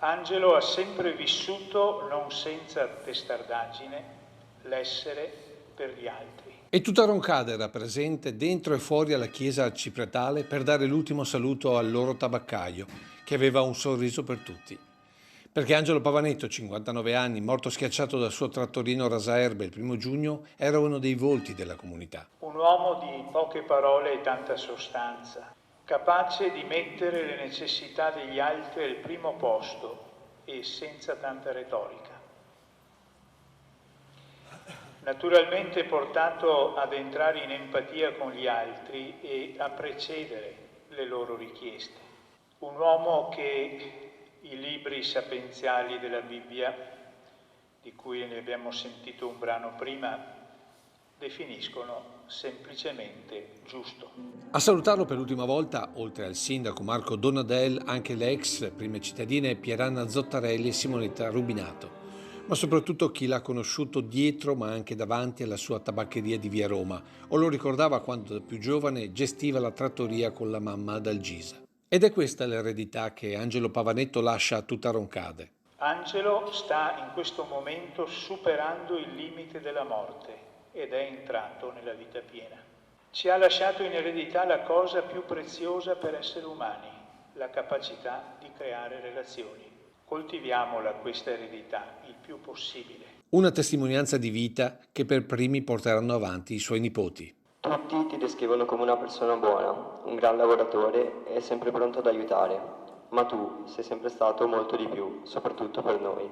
Angelo ha sempre vissuto, non senza testardaggine, l'essere per gli altri. E tutta Roncade era presente dentro e fuori alla chiesa arcipretale per dare l'ultimo saluto al loro tabaccaio, che aveva un sorriso per tutti. Perché Angelo Pavanetto, 59 anni, morto schiacciato dal suo trattorino rasaerbe il 1° giugno, era uno dei volti della comunità. Un uomo di poche parole e tanta sostanza, capace di mettere le necessità degli altri al primo posto e senza tanta retorica. Naturalmente portato ad entrare in empatia con gli altri e a precedere le loro richieste. Un uomo che i libri sapienziali della Bibbia, di cui ne abbiamo sentito un brano prima, definiscono semplicemente giusto. A salutarlo per l'ultima volta, oltre al sindaco Marco Donadel, anche le ex prime cittadine Pieranna Zottarelli e Simonetta Rubinato, ma soprattutto chi l'ha conosciuto dietro ma anche davanti alla sua tabaccheria di via Roma, o lo ricordava quando da più giovane gestiva la trattoria con la mamma ad Algisa. Ed è questa l'eredità che Angelo Pavanetto lascia a tutta Roncade. Angelo sta in questo momento superando il limite della morte ed è entrato nella vita piena. Ci ha lasciato in eredità la cosa più preziosa per esseri umani, la capacità di creare relazioni. Coltiviamola questa eredità il più possibile. Una testimonianza di vita che per primi porteranno avanti i suoi nipoti. Tutti ti descrivono come una persona buona, un gran lavoratore e sempre pronto ad aiutare, ma tu sei sempre stato molto di più, soprattutto per noi.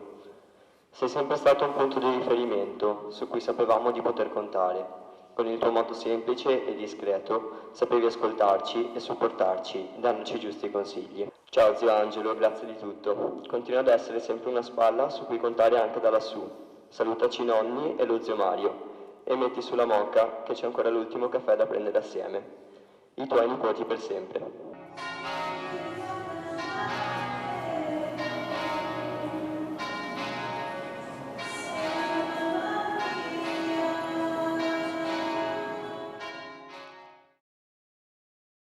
Sei sempre stato un punto di riferimento su cui sapevamo di poter contare. Con il tuo modo semplice e discreto sapevi ascoltarci e supportarci, dandoci i giusti consigli. Ciao zio Angelo, grazie di tutto. Continua ad essere sempre una spalla su cui contare anche da lassù. Salutaci i nonni e lo zio Mario. E metti sulla mocca che c'è ancora l'ultimo caffè da prendere assieme. I tuoi nipoti per sempre.